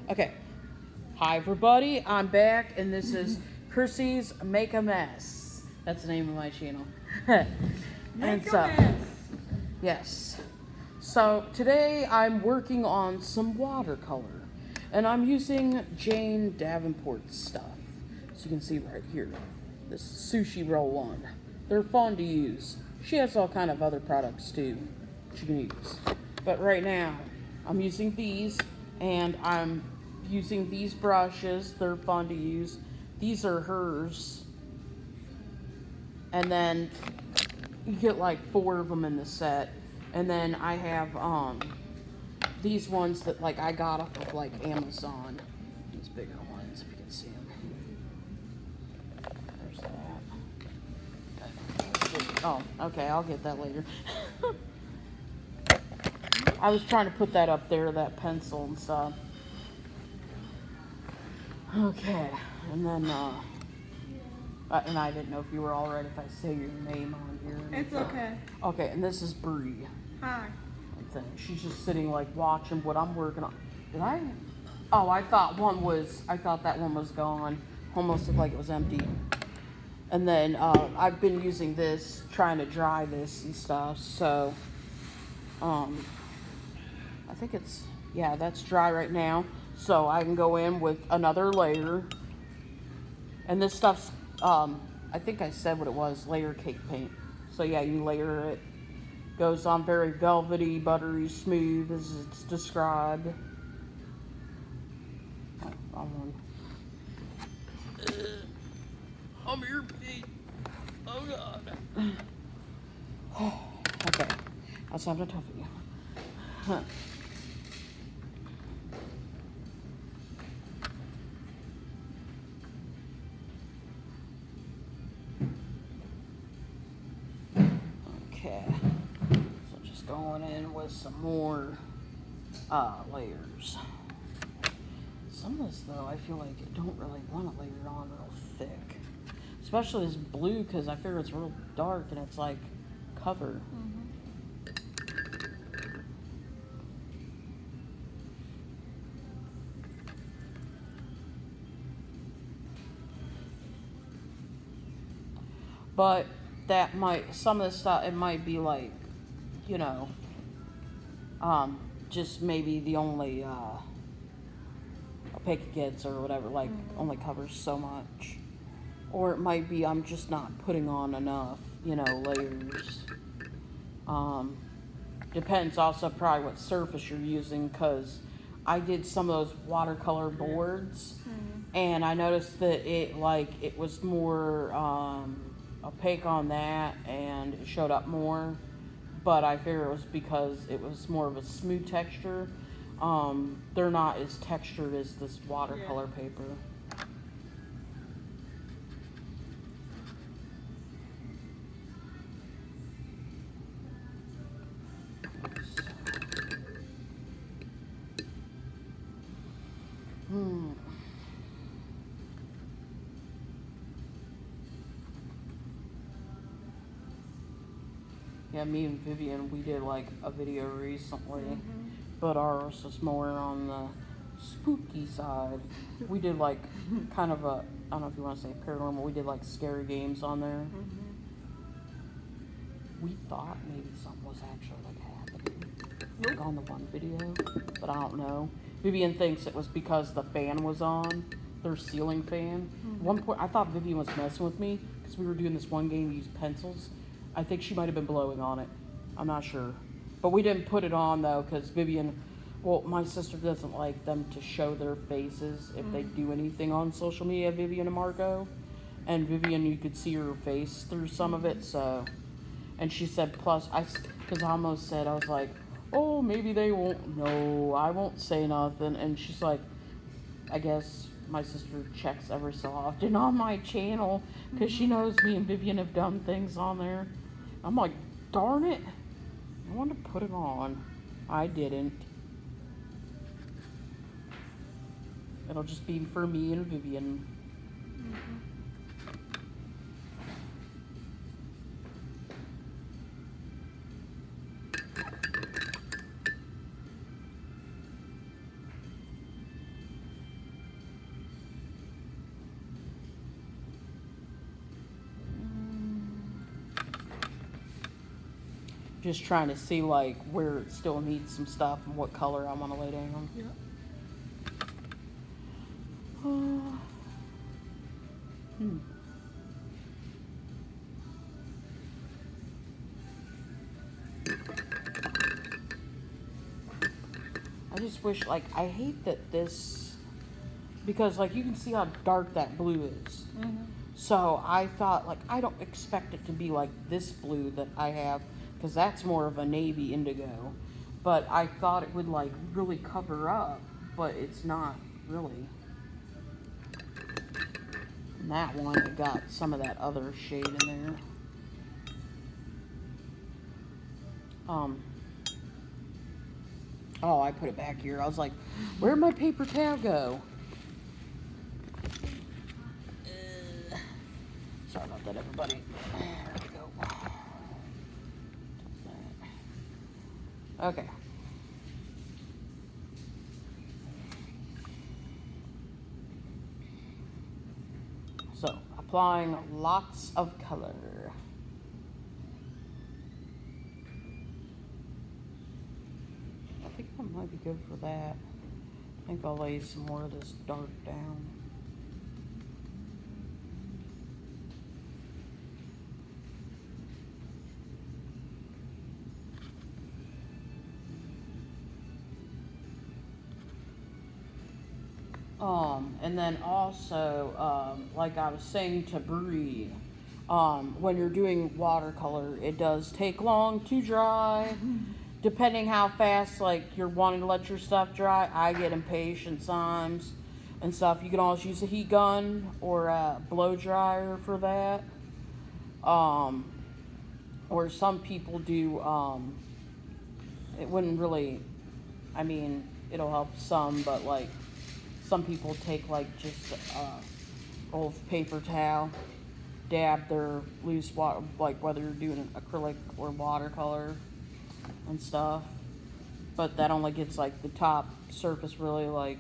Okay. Hi, everybody. I'm back, and this is Chrissy's Make a Mess. That's the name of my channel. Make a mess. Yes. So today I'm working on some watercolor, and I'm using Jane Davenport's stuff. So you can see right here, this sushi roll one. They're fun to use. She has all kind of other products too you can use. But right now, I'm using these, and I'm using these brushes. They're fun to use. These are hers. And then you get like 4 of them in the set. And then I have these ones that like I got off of like Amazon. These bigger ones, if you can see them. There's that. Oh, okay, I'll get that later. I was trying to put that up there, that pencil and stuff. Okay, and then, and I didn't know if you were all right if I say your name on here. It's okay. Okay, and this is Bree. Hi. She's just sitting like watching what I'm working on. Did I? Oh, I thought that one was gone. Almost looked like it was empty. And then, I've been using this, trying to dry this and stuff, so, I think that's dry right now. So I can go in with another layer. And this stuff's, I think I said what it was, layer cake paint. So yeah, you layer it. Goes on very velvety, buttery, smooth as it's described. Oh, wrong one. I'm here, Pete. Oh God. Okay, that's having a toughie. Huh. Okay, so just going in with some more layers. Some of this though, I feel like I don't really want to layer it on real thick, especially this blue because I figure it's real dark and it's like cover. But some of the stuff, it might be like, you know, just maybe the only opaque it gets or whatever, like only covers so much. Or it might be I'm just not putting on enough, layers. Depends also probably what surface you're using, because I did some of those watercolor boards, and I noticed that it was more opaque on that, and it showed up more. But I figure it was because it was more of a smooth texture. They're not as textured as this watercolor paper. Yeah, me and Vivian, we did like a video recently, but ours was more on the spooky side. We did like kind of I don't know if you want to say paranormal, we did like scary games on there. We thought maybe something was actually like happening like on the one video, but I don't know. Vivian thinks it was because the fan was on, their ceiling fan. At one point, I thought Vivian was messing with me because we were doing this one game, use pencils. I think she might have been blowing on it. I'm not sure. But we didn't put it on though because Vivian, well, my sister doesn't like them to show their faces if they do anything on social media, Vivian and Marco. And Vivian, you could see her face through some of it, so. And she said, plus, because I almost said, I was like, oh, maybe they won't. No, I won't say nothing. And she's like, I guess my sister checks every so often on my channel because she knows me and Vivian have done things on there. I'm like, darn it. I wanted to put it on. I didn't. It'll just be for me and Vivian. Just trying to see like where it still needs some stuff and what color I want to lay down. Yep. I just wish, like, I hate that this, because like you can see how dark that blue is. So I thought, like, I don't expect it to be like this blue that I have, because that's more of a navy indigo. But I thought it would like really cover up, but it's not really. And that one, it got some of that other shade in there. Oh, I put it back here. I was like, where'd my paper towel go? Sorry about that, everybody. There we go. Okay. So, applying lots of color. I think that might be good for that. I think I'll lay some more of this dark down. And then also, like I was saying to Bree, when you're doing watercolor, it does take long to dry. Depending how fast, like, you're wanting to let your stuff dry, I get impatient sometimes and stuff. You can always use a heat gun or a blow dryer for that. Or some people do, it wouldn't really, I mean, it'll help some, but like, some people take like just old paper towel, dab their loose water, like whether you're doing acrylic or watercolor and stuff. But that only gets like the top surface really like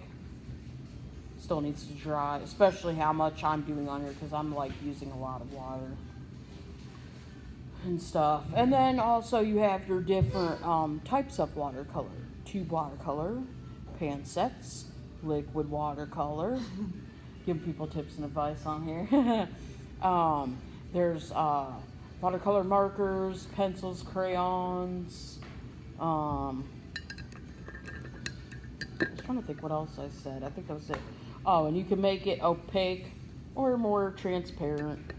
still needs to dry, especially how much I'm doing on here because I'm like using a lot of water and stuff. And then also you have your different types of watercolor: tube watercolor, pan sets, liquid watercolor. Give people tips and advice on here. There's watercolor markers, pencils, crayons. I was trying to think what else I said. I think that was it. Oh, and you can make it opaque or more transparent.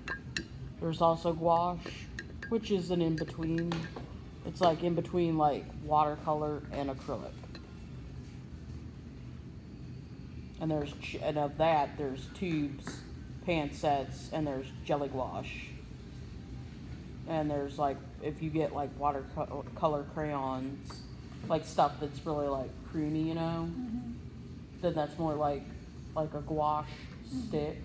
There's also gouache, which is an in-between. It's like in between like watercolor and acrylic. And and of that, there's tubes, pan sets, and there's jelly gouache. And there's like, if you get like watercolor crayons, like stuff that's really like creamy, you know, then that's more like a gouache stick.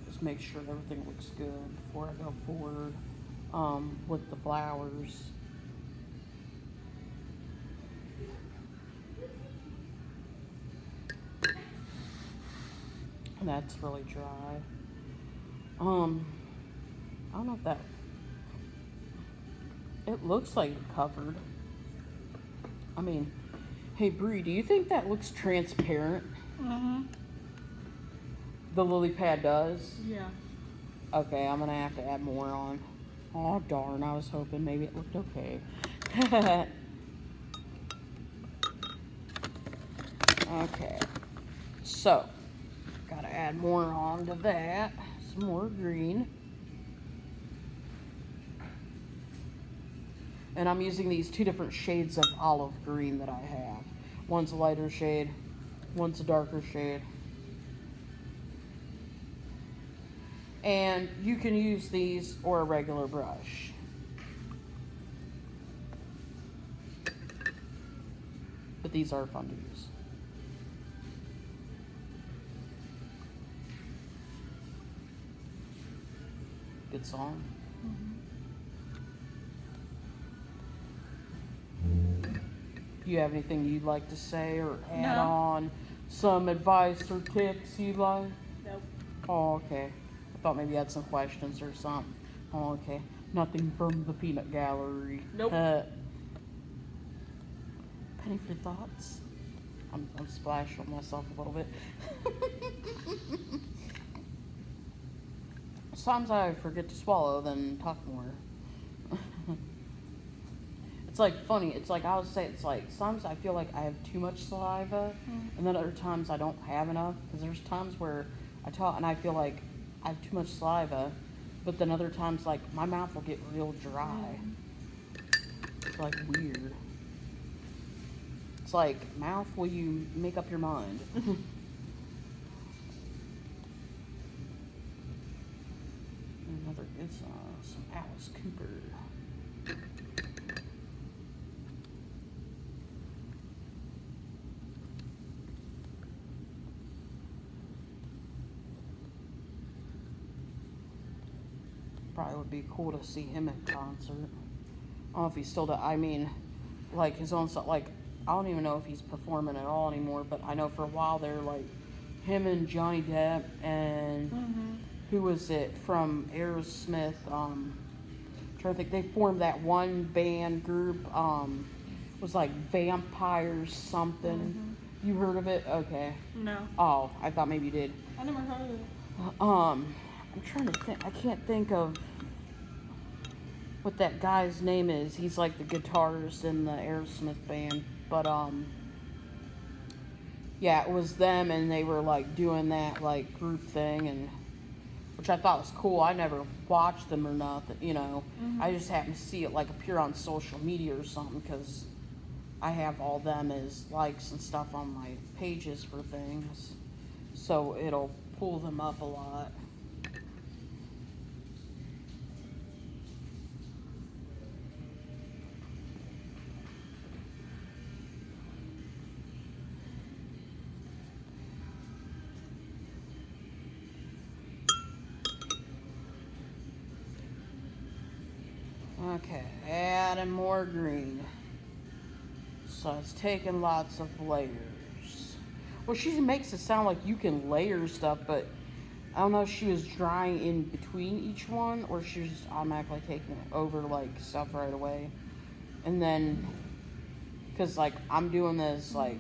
Just make sure everything looks good before I go forward with the flowers. And that's really dry. I don't know if that, it looks like it covered. I mean, hey Bree, do you think that looks transparent? The lily pad does? Yeah. Okay, I'm gonna have to add more on. Oh darn, I was hoping maybe it looked okay. Okay, so gotta add more on to that. Some more green. And I'm using these two different shades of olive green that I have. One's a lighter shade, one's a darker shade. And you can use these or a regular brush. But these are fun to use. Good song. Do you have anything you'd like to say or add on some advice or tips you'd like? Nope. Oh, okay. I thought maybe you had some questions or something. Oh, okay. Nothing from the peanut gallery. Nope. Penny for thoughts? I'm splashing on myself a little bit. Sometimes I forget to swallow, then talk more. It's like funny. It's like I would say. It's like sometimes I feel like I have too much saliva, and then other times I don't have enough. Because there's times where I talk and I feel like I have too much saliva, but then other times like my mouth will get real dry. It's like weird. It's like, mouth, will you make up your mind? Another good song, some Alice Cooper. Probably would be cool to see him in concert. I don't know if he's still does. I mean, like his own stuff. Like I don't even know if he's performing at all anymore. But I know for a while they're like him and Johnny Depp and who was it from Aerosmith? Trying to think. They formed that one band group. Was like Vampires something. You heard of it? Okay. No. Oh, I thought maybe you did. I never heard of it. I'm trying to think. I can't think of what that guy's name is. He's like the guitarist in the Aerosmith band. But yeah, it was them, and they were like doing that like group thing, and which I thought was cool. I never watched them or nothing, you know. I just happened to see it like appear on social media or something because I have all them as likes and stuff on my pages for things, so it'll pull them up a lot. Okay, adding more green. So it's taking lots of layers. Well, she makes it sound like you can layer stuff, but I don't know if she was drying in between each one or she was just automatically taking over like stuff right away. And then, because like I'm doing this like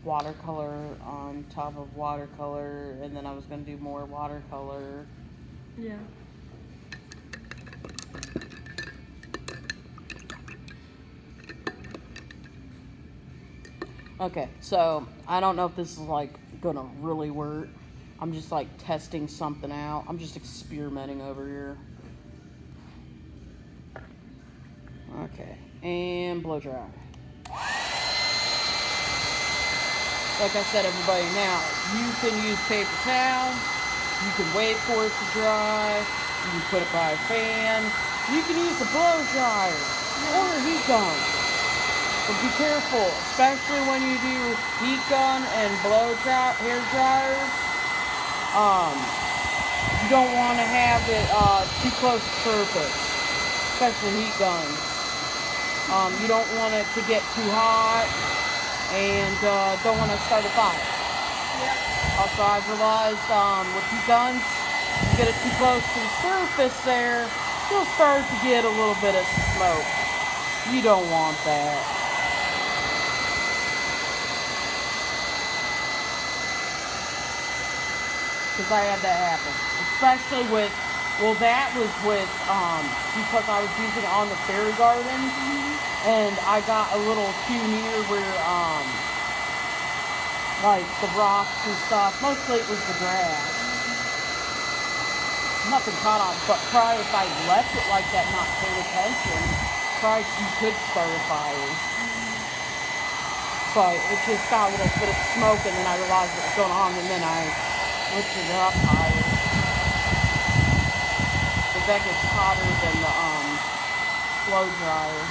watercolor on top of watercolor, and then I was going to do more watercolor. Yeah. Okay, so I don't know if this is like gonna really work. I'm just like testing something out. I'm just experimenting over here. Okay, and blow dry. Like I said, everybody, now you can use paper towel. You can wait for it to dry. You can put it by a fan. You can use a blow dryer or a heat gun. But be careful, especially when you do heat gun and hair dryers. You don't want to have it too close to surface, especially heat guns. You don't want it to get too hot, and don't want to start a fire. Yep. Also, I've realized with heat guns, you get it too close to the surface there, you'll start to get a little bit of smoke. You don't want that. Because I had that happen, especially with, well, that was with, because I was using it on the fairy garden, and I got a little too near where, like, the rocks and stuff, mostly it was the grass. Nothing caught on, but probably if I left it like that, not paying attention, probably you could start a fire. But it just got a little bit of smoke, and then I realized what was going on, and then I switched it up higher. But that gets hotter than the blow dryer.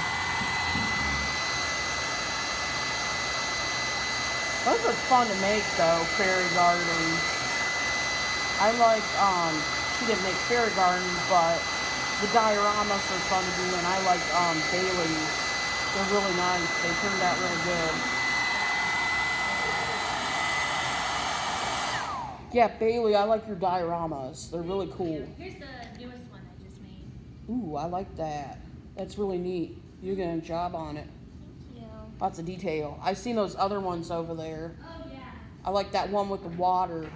Those are fun to make though, fairy gardens. I like, she didn't make fairy gardens, but the dioramas are fun to do, and I like Bailey's. They're really nice. They turned out really good. Yeah, Bailey, I like your dioramas. They're really cool. Here's the newest one I just made. Ooh, I like that. That's really neat. You're doing a job on it. Thank you. Lots of detail. I've seen those other ones over there. Oh, yeah. I like that one with the water.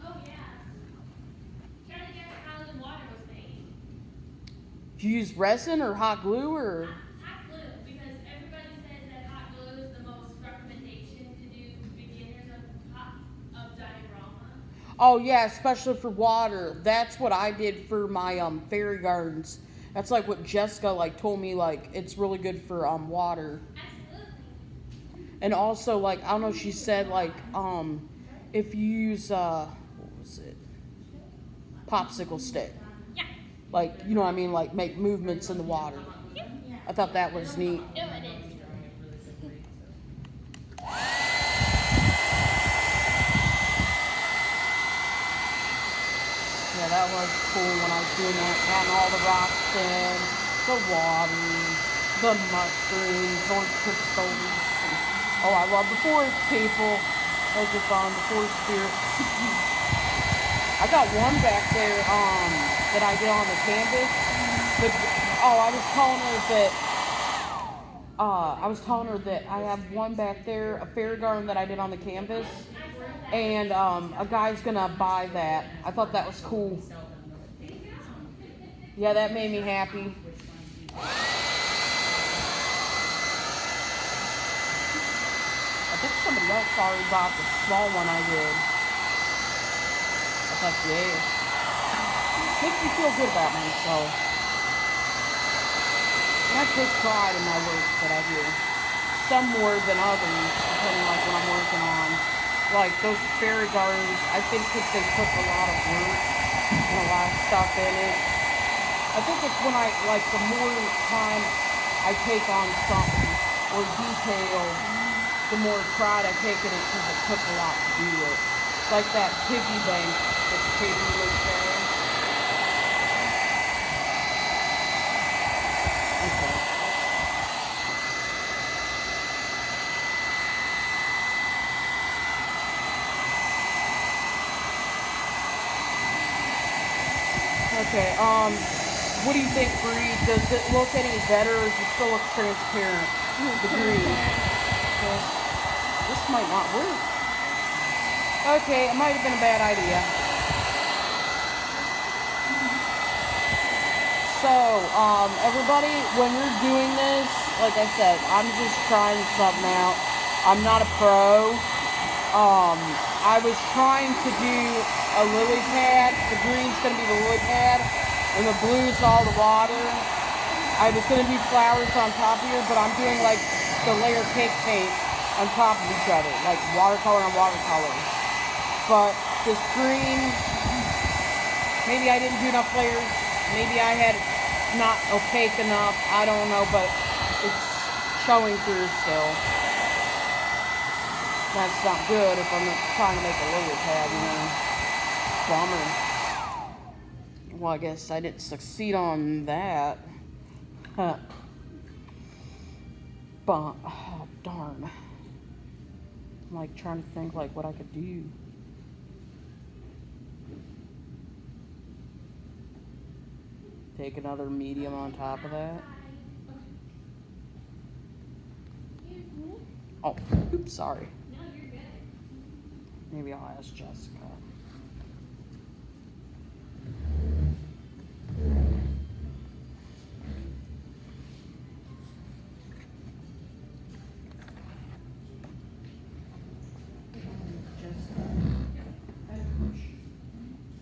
Oh, yeah. Try to guess how the water was made. Do you use resin or hot glue or? Hot glue, because everybody says that hot glue is the most recommendation to do beginners of diorama. Oh yeah, especially for water. That's what I did for my fairy gardens. That's like what Jessica like told me, like it's really good for water. Absolutely. And also like I don't know, she said like if you use what was it? Popsicle stick. Yeah. Like, you know what I mean, like make movements in the water. I thought that was neat. No, it is. Yeah, that was cool when I was doing that. Adding all the rocks in, the water, the mushrooms, orange crystals. Oh, I love the forest people. Those are fun, the forest spirits. I got one back there that I did on the canvas. I was telling her that I have one back there, a fairy garden that I did on the canvas. And a guy's gonna buy that. I thought that was cool. Yeah, that made me happy. I think somebody else already bought the small one I did. I thought, yeah. Makes me feel good about myself. And I take pride in my work that I do. Some more than others, depending like what I'm working on. Like those fairy gardens, I think that they put a lot of work and a lot of stuff in it. I think it's when the more time I take on something or detail, the more pride I take in it because it took a lot to do it. Like that piggy bank that Katie was saying. Okay. Okay, what do you think, Bree? Does it look any better or does it still look transparent? The green. Okay. This might not work. Okay, it might have been a bad idea. So, everybody, when you're doing this, like I said, I'm just trying something out. I'm not a pro. I was trying to do a lily pad. The green's going to be the lily pad, and the blue's all the water. I was going to do flowers on top here, but I'm doing like the layer cake paint on top of each other, like watercolor on watercolor. But this green, maybe I didn't do enough layers. Maybe I had not opaque enough. I don't know, but it's showing through still. That's not good if I'm trying to make a lily pad, you know. Bummer. Well, I guess I didn't succeed on that. Huh. But, oh, darn. I'm like trying to think like what I could do. Take another medium on top of that. Oh, oops, sorry. No, you're good. Maybe I'll ask Jessica.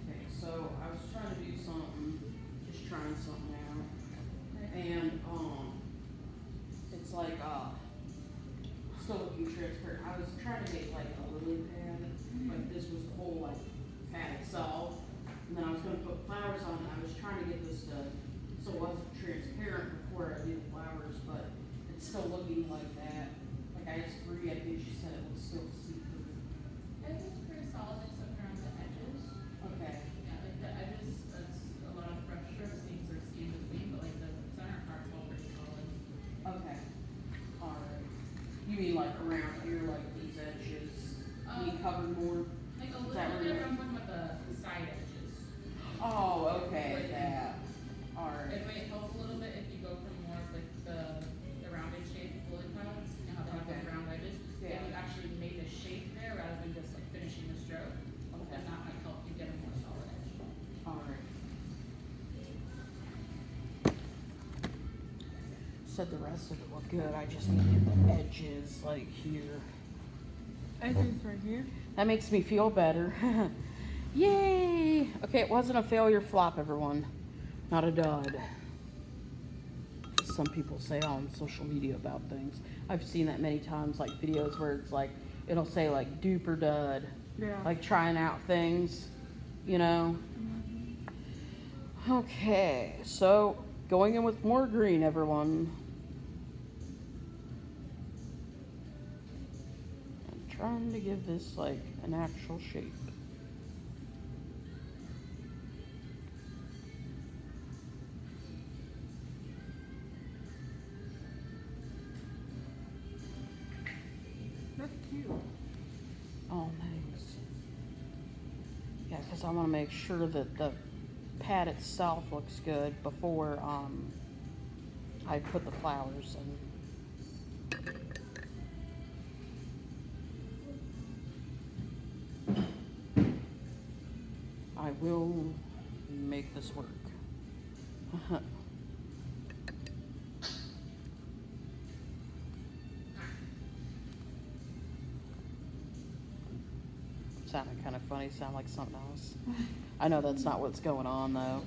Okay, so I was trying to do something, just trying something out, and it's like still looking transparent. I was trying to make like a lily pad, like this was the whole like pad itself, and then I was going to put flowers on it. I was trying to get this to so it wasn't transparent before I did the flowers, but it's still looking like that. Like I asked Bree, I think she said it was still see-through. I think it's pretty solid except around the edges. Okay. Yeah, like the edges, that's a lot of brush strokes needs or steam between, but like the center part's all pretty solid. Okay. Alright. You mean like around here, like these edges, be covered more? Like a Is that little what bit you're- around one said the rest of it looked good. I just need to get the edges like here. Edges right here. That makes me feel better. Yay! Okay, it wasn't a failure flop, everyone. Not a dud. Some people say on social media about things. I've seen that many times, like videos where it's like, it'll say like dupe or dud. Yeah. Like trying out things, you know? Okay, so going in with more green, everyone. I'm trying to give this like an actual shape. That's cute. Oh, thanks. Yeah, because I want to make sure that the pad itself looks good before I put the flowers in. I will make this work. Sounded kind of funny, sound like something else. I know that's not what's going on though.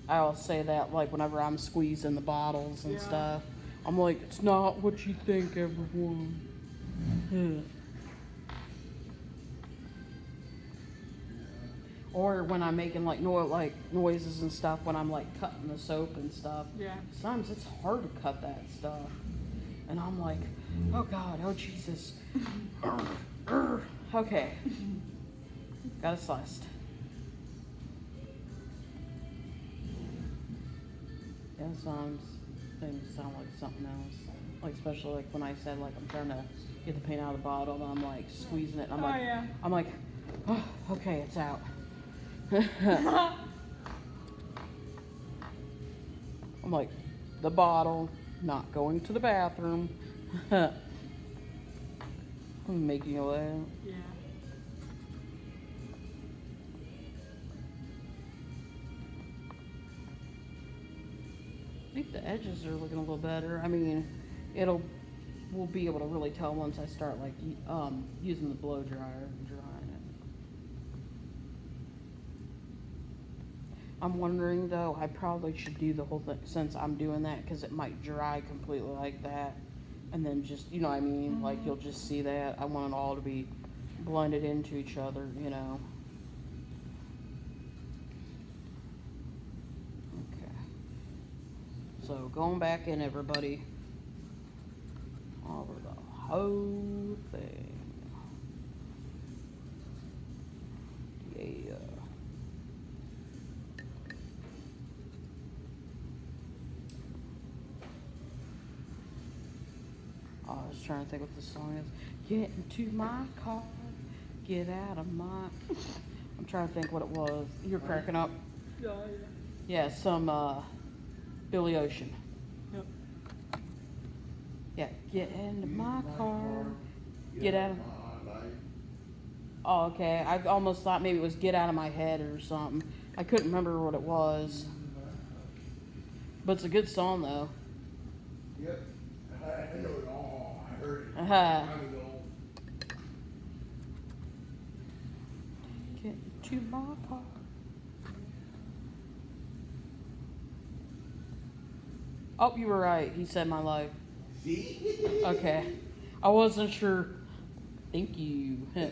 I always say that like whenever I'm squeezing the bottles and Yeah. stuff. I'm like, it's not what you think, everyone. Or when I'm making like noises and stuff when I'm like cutting the soap and stuff. Yeah. Sometimes it's hard to cut that stuff. And I'm like, oh God, oh Jesus. Okay. Got it sliced. Yeah, sometimes things sound like something else. Like especially like when I said like I'm trying to get the paint out of the bottle and I'm like squeezing it and I'm Oh, like yeah. I'm like, oh, okay, it's out. I'm like, the bottle, not going to the bathroom. I'm making a way. Yeah. I think the edges are looking a little better. I mean, we'll be able to really tell once I start like using the blow dryer and drying it. I'm wondering though, I probably should do the whole thing since I'm doing that because it might dry completely like that. And then just, you know what I mean? Like you'll just see that. I want it all to be blended into each other, you know. Okay. So going back in, everybody. Over the whole thing. Yeah. I was trying to think what the song is. Get into my car, get out of my... I'm trying to think what it was. You're cracking up. Yeah. Yeah, some Billy Ocean. Yep. Yeah, get into my car, get out of... Oh, okay. I almost thought maybe it was get out of my head or something. I couldn't remember what it was. But it's a good song, though. Yep. I know it all. I heard it. Uh-huh. Time ago. Get into my car. Oh, you were right. He said my life. See? Okay. I wasn't sure. Thank you. Yeah,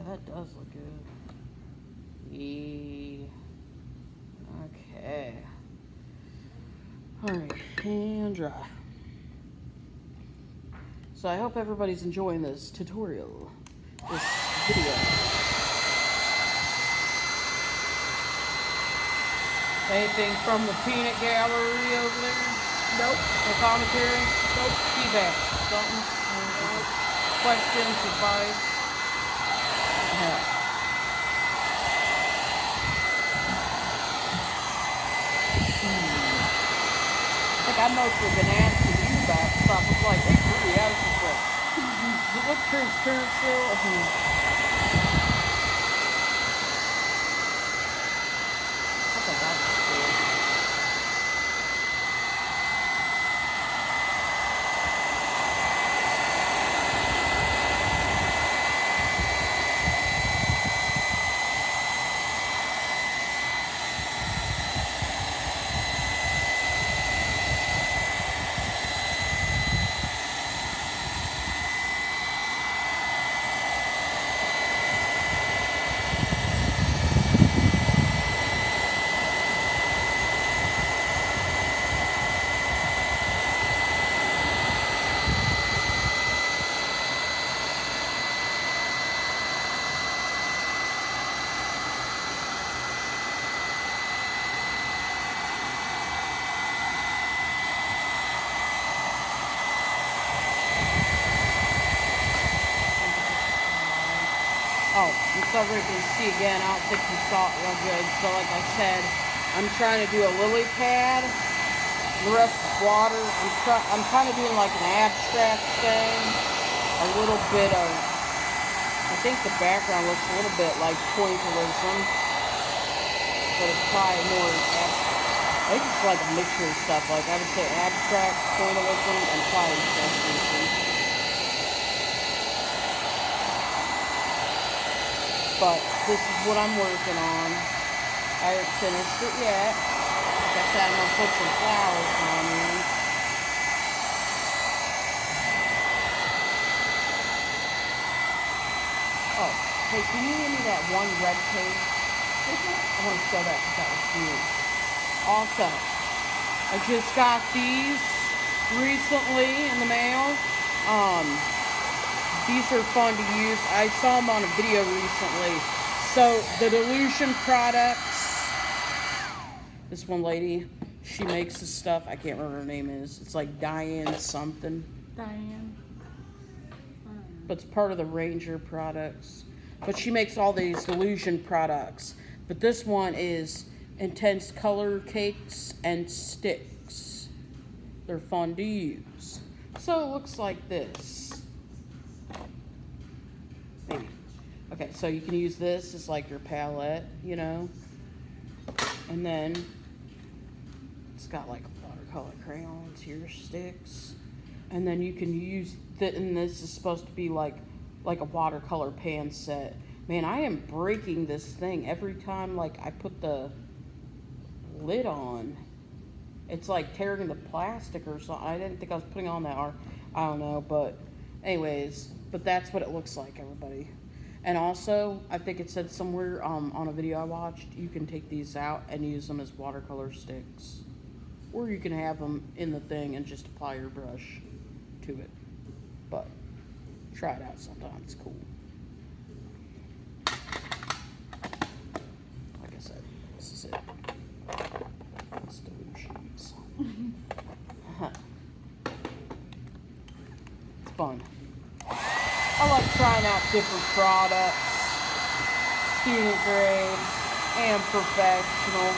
that does look good. Yeah. Okay. Alright, and dry. So I hope everybody's enjoying this tutorial, this video. Anything from the peanut gallery over there? Nope. No commentary? Nope. Feedback? Something? Questions, advice? Yeah. Like, I've mostly been asking you about stuff. It's like, hey, Ruby, I was just like, what transparent still? I thought that was cool. Oh, I'm sorry to see again. I don't think you saw it real good. So like I said, I'm trying to do a lily pad. The rest is water. I'm kind of doing like an abstract thing. A little bit of, I think the background looks a little bit like pointillism. But it's probably more abstract. I think it's like a mixture of stuff. Like I would say abstract, pointillism, and probably expressionism. But this is what I'm working on. I haven't finished it yet. Like I said, I'm going to put some flowers on here. Oh, hey, can you give me that one red page? I want to show that because that was huge. Also, I just got these recently in the mail. These are fun to use. I saw them on a video recently. So, the Delusion products. This one lady, she makes this stuff. I can't remember her name is. It's like Diane something. Diane. But it's part of the Ranger products. But she makes all these Delusion products. But this one is Intense Color Cakes and Sticks. They're fun to use. So, it looks like this. Maybe. Okay, so you can use this as like your palette, you know. And then it's got like watercolor crayons here, sticks. And then you can use that, and this is supposed to be like a watercolor pan set. Man, I am breaking this thing every time like I put the lid on. It's like tearing the plastic or something. I didn't think I was putting on that, or I don't know, but anyways. But that's what it looks like, everybody. And also, I think it said somewhere on a video I watched, you can take these out and use them as watercolor sticks. Or you can have them in the thing and just apply your brush to it. But try it out sometime. It's cool. Like I said, this is it. It's Delusions. It's fun. I like trying out different products, student grade and professional.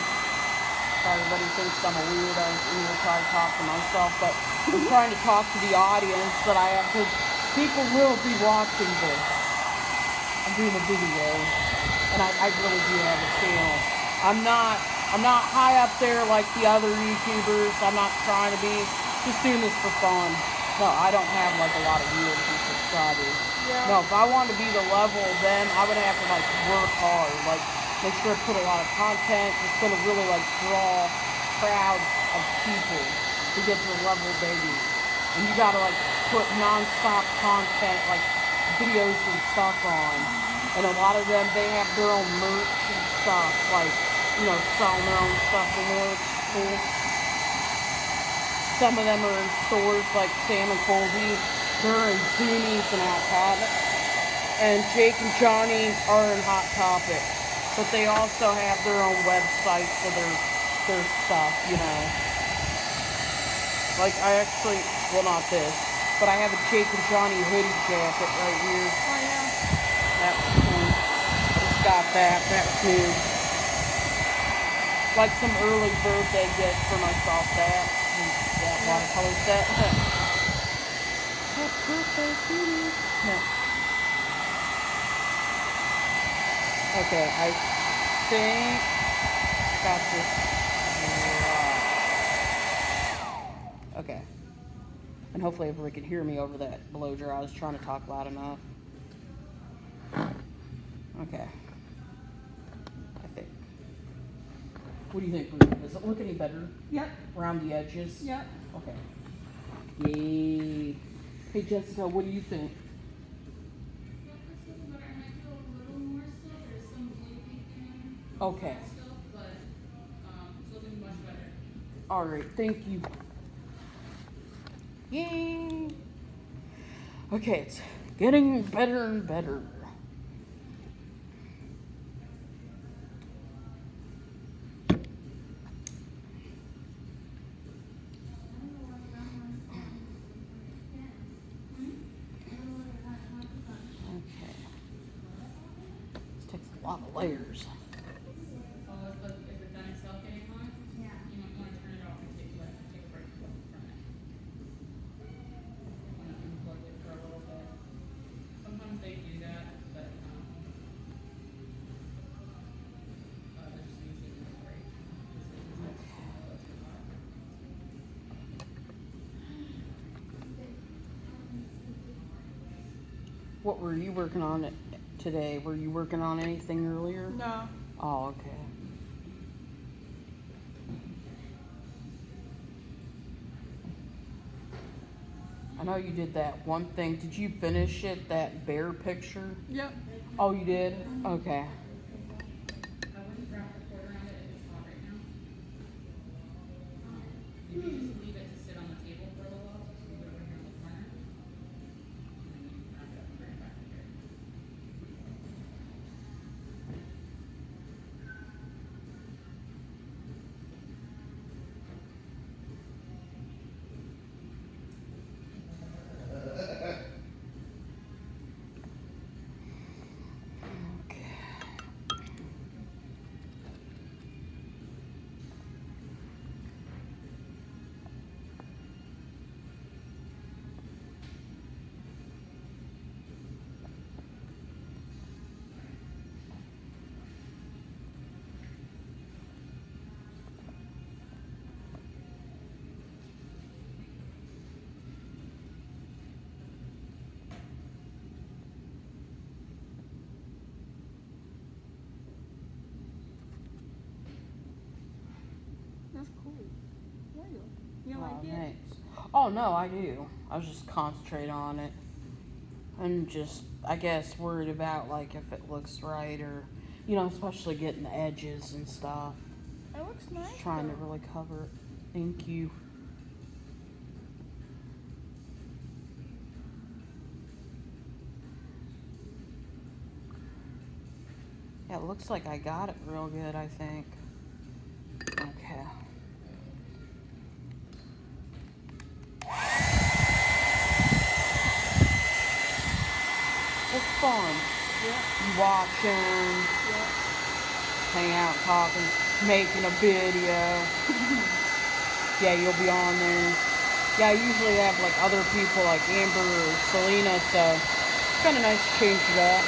Everybody thinks I'm a weirdo, even if I talk to myself, but I'm trying to talk to the audience that I have, because people will be watching this. I'm doing a video, and I really do have a channel. I'm not high up there like the other YouTubers. I'm not trying to be, just doing this for fun. No, I don't have like a lot of viewers and subscribers. Yeah. No, if I wanted to be the level of them, I would have to like work hard, like make sure I put a lot of content. It's gonna really like draw crowds of people to get to the level they do. And you gotta like put non-stop content, like videos and stuff on. And a lot of them, they have their own merch and stuff, like, you know, selling their own stuff in there. It's cool. Some of them are in stores like Sam and Colby. They're in Zoomies and Alphabet. And Jake and Johnny are in Hot Topic. But they also have their own website for their stuff, you know. Like, I actually, well, not this, but I have a Jake and Johnny hoodie jacket right here. Oh, yeah. That was cool. I just got that. That was new. Like some early birthday gift for myself, that. Yeah, watercolor set. That's perfect. No. Okay, I think I got this right. Okay. And hopefully everybody can hear me over that blow dryer. I was trying to talk loud enough. Okay. I think. What do you think, Ruby? Does it look any better Yep, around the edges? yep. Okay. Yay. Hey, Jessica, what do you think? Yeah, that's looking better. I might do a little more still. There's some blue pink in Okay. still, but it's looking much better. All right, thank you. Yay. Okay, it's getting better and better. Okay. This takes a lot of layers. Oh, is it done itself getting hot? Yeah. You might want to turn it off and take a break from it. You want to unplug it for a little bit. Sometimes they do that, but they're just using the break. It's too hot. What were you working on today? Were you working on anything earlier? No. Oh, okay. I know you did that one thing. Did you finish it, that bear picture? Yep. Oh, you did? Okay. I wouldn't wrap the cord around it if it's hot right now. Maybe just leave it to sit on the table for a little while. Just leave it over here in the corner. And then you can wrap it up and bring it back here. Okay. That's cool. Wow. You Oh, like it? thanks. Oh, no, I do. I was just concentrating on it. And just, I guess, worried about, like, if it looks right or, you know, especially getting the edges and stuff. It looks nice. Just trying to though. really cover it. Thank you. Yeah, it looks like I got it real good, I think. Okay. It's fun. Yeah. You watching, Yeah. hang out, talking, making a video. Yeah, you'll be on there. Yeah, I usually have like other people like Amber or Selena, so it's kind of nice to change it up.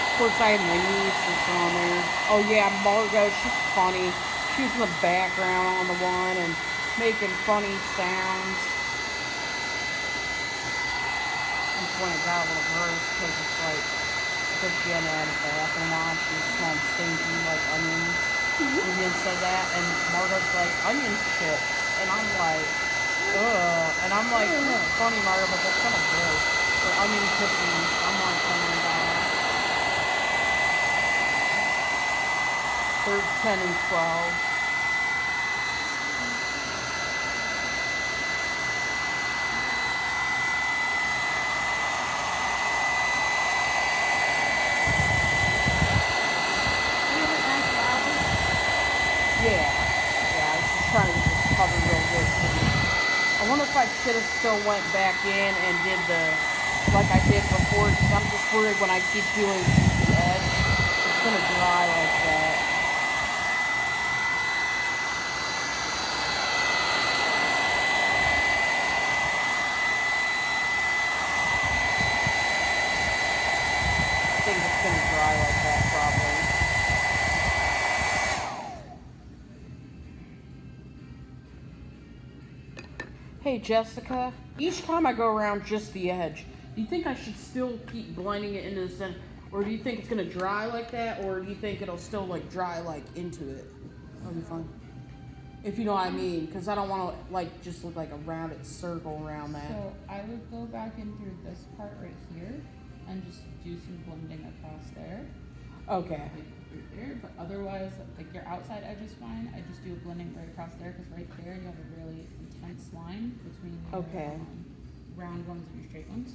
Of course, I have my niece that's on there. Oh yeah, Margot, she's funny. She was in the background on the one and making funny sounds. That's when it got a little gross because it's like, because she hadn't had a bathroom on, she was smelling stinky like onions. Vivian said that, and Margot's like, onion chips. And I'm like, ugh. And I'm like, that's funny, Margot, but that's kind of gross. So onion cookies, I'm like, oh my god. They're 10 and 12. You have a nice album. Yeah. Yeah, I was just trying to get this covered real good. I wonder if I should have still went back in and did the, like I did before, because I'm just worried when I keep doing the edge, it's going to dry like that. Hey Jessica, each time I go around just the edge, do you think I should still keep blending it into the center? Or do you think it's gonna dry like that? Or do you think it'll still like dry like into it? That'll be fun. If you know what I mean, because I don't want to like just look like a rounded circle around that. So I would go back in through this part right here and just do some blending across there. Okay. Like right there, but otherwise, like your outside edge is fine. I just do a blending right across there because right there you have a really intense line between your Okay. round ones and your straight ones.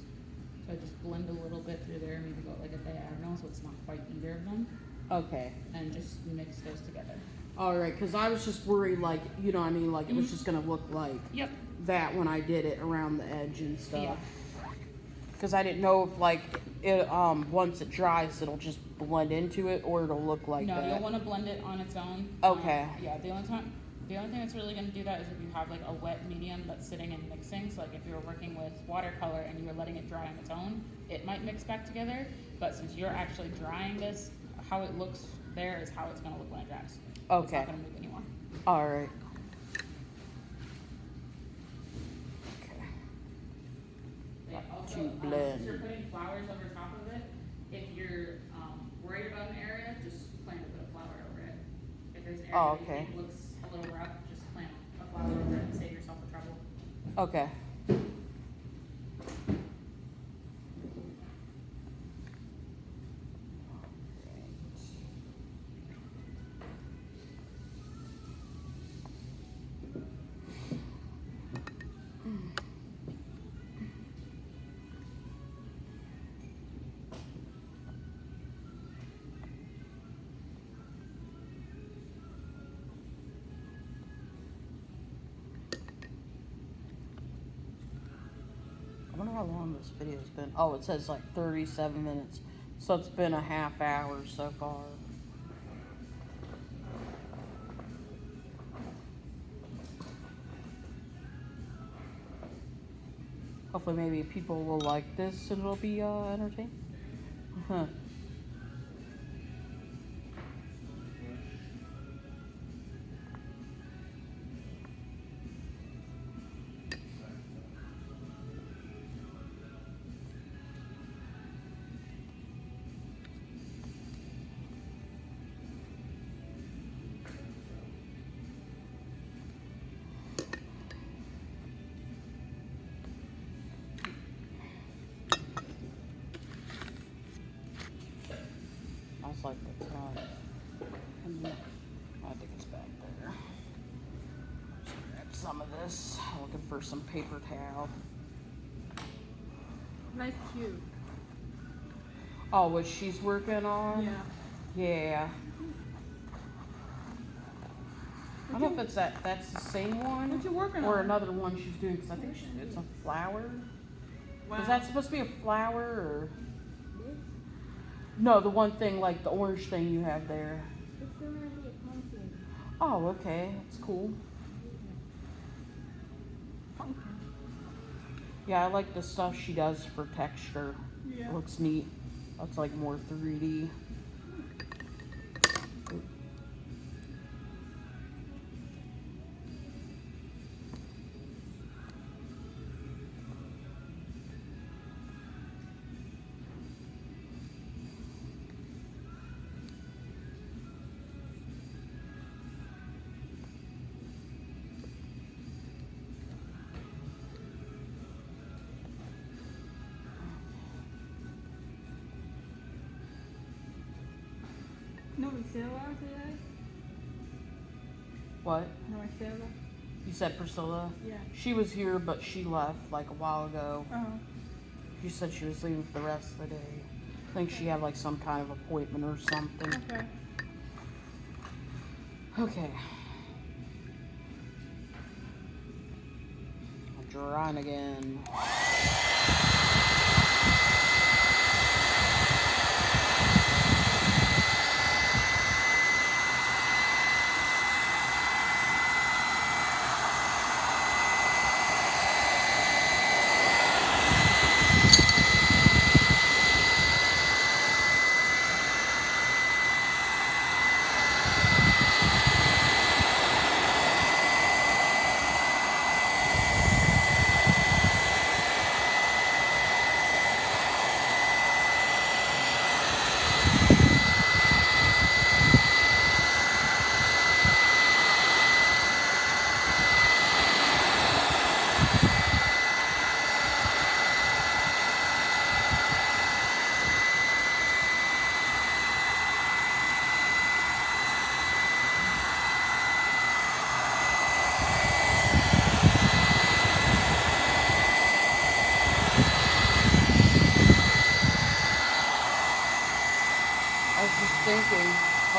So I just blend a little bit through there, maybe go like a diagonal so it's not quite either of them, Okay. and just mix those together. All right, because I was just worried, like, you know what I mean, like it was just gonna look like Yep. that when I did it around the edge and stuff. Yeah. Because I didn't know if like it once it dries it'll just blend into it or it'll look like No, that. you'll want to blend it on its own. Okay. Yeah, the only thing that's really going to do that is if you have like a wet medium that's sitting and mixing. So like if you were working with watercolor and you were letting it dry on its own, it might mix back together. But since you're actually drying this, how it looks there is how it's going to look when it dries. It's Okay. not going to move anymore. All right. Okay. They also, To since blend. you're putting flowers over top of it, if you're worried about an area, just plant a bit of flower over it. If there's an area Oh, that you okay. think looks a little rough, just plant a flower over it and save yourself the trouble. Okay. I wonder how long this video's been. Oh, it says like 37 minutes. So it's been a half hour so far. Hopefully maybe people will like this and it'll be entertaining. Huh. I was like, that's not. I think it's back there. Just grab some of this. Looking for some paper towel. Nice cube. Oh, what she's working on? Yeah. I don't know if it's that's the same one. What you working or on? another one she's doing, because I think it's a flower. Wow. Is that supposed to be a flower or? No, the one thing, like the orange thing you have there. It's gonna be a pumpkin. Oh, okay. That's cool. Pumpkin. Yeah, I like the stuff she does for texture. Yeah. It looks neat. That's like more 3D. No Priscilla today? What? No Priscilla? You said Priscilla? Yeah. She was here, but she left like a while ago. Oh. She said she was leaving for the rest of the day. I think she had like some kind of appointment or something. Okay. Okay. Drawing again.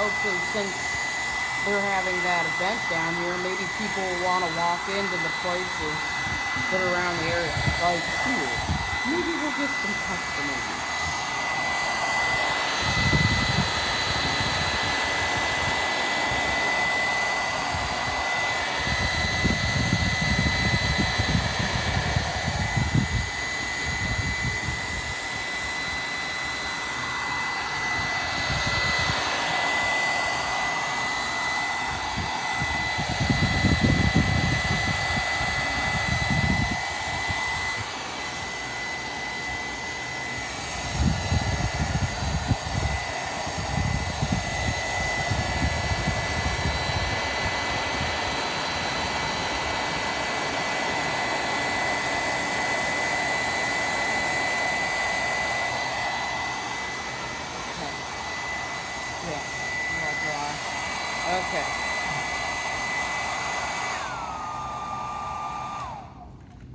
hopefully since they're having that event down here, maybe people will want to walk into the places that are around the area. Like here, maybe we'll get some customers. Yeah, all dry. Okay.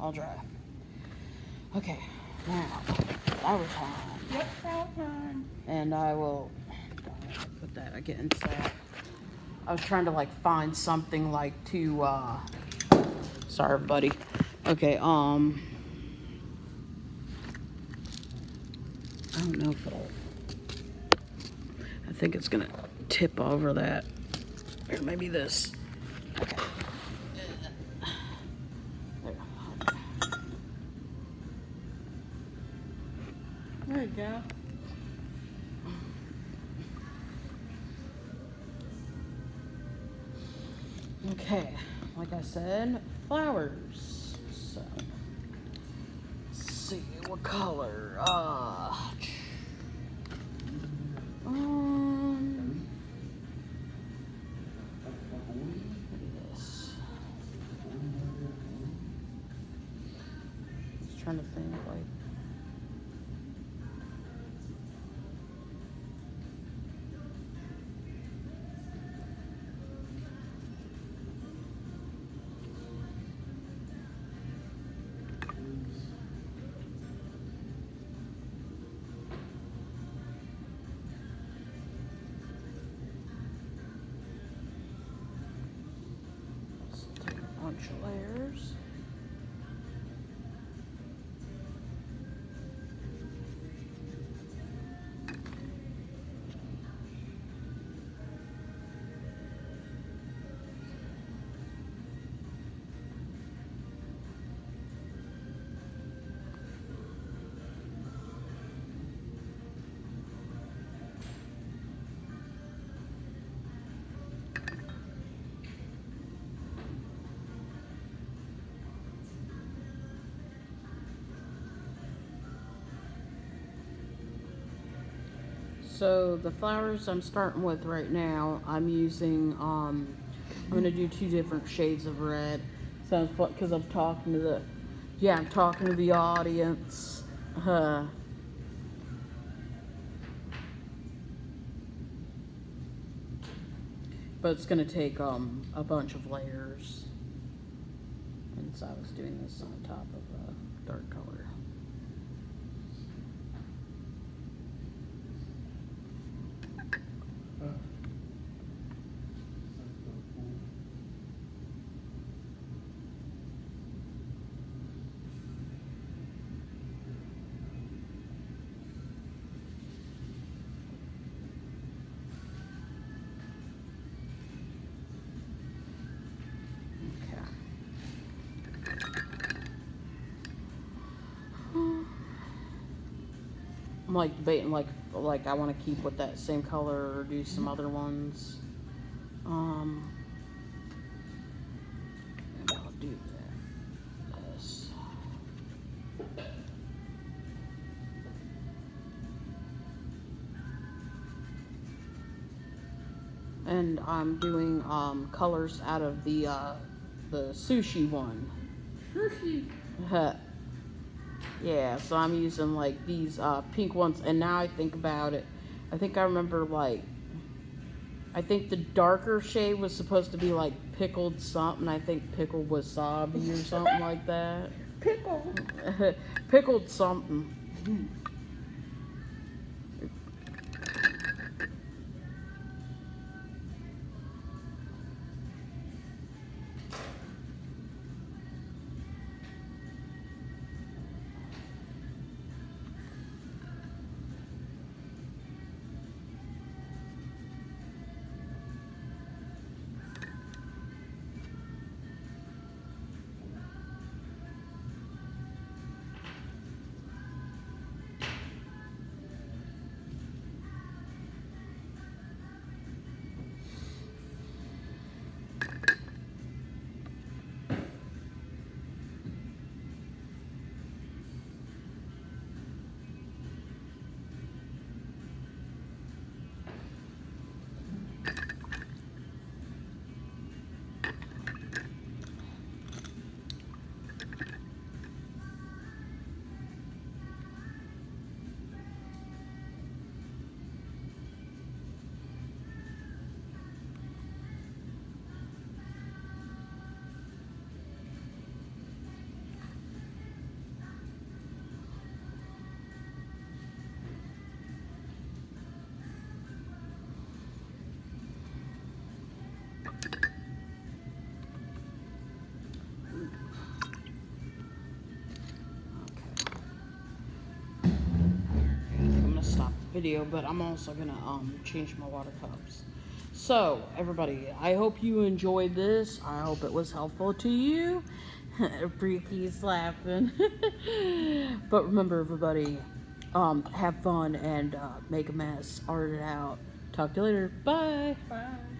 All dry. Okay, now, flower time. Yep, flower time. And I will put that again. So I was trying to like find something like to, sorry buddy. Okay, I don't know if it'll, I think it's gonna tip over that. Or maybe this. Okay. There. There you go. Okay, like I said, flowers. So, let's see what color. Look at this. Just trying to think like. Take a bunch of layers. So the flowers I'm starting with right now, I'm using, I'm gonna do 2 different shades of red. Sounds fun, because I'm talking to the, I'm talking to the audience. But it's gonna take, a bunch of layers. And so I was doing this on top of a dark color. I'm like debating like I want to keep with that same color or do some other ones. And I'll do that. This. And I'm doing colors out of the sushi one. Sushi. Yeah, so I'm using like these pink ones, and now I think about it, I think I remember like, I think the darker shade was supposed to be like pickled something. I think pickled wasabi or something like that. Pickle. Pickled something. video, but I'm also gonna change my water cups. So everybody, I hope you enjoyed this. I hope it was helpful to you. Breaky's laughing. But remember, everybody, have fun and make a mess. Art it out. Talk to you later. Bye. Bye.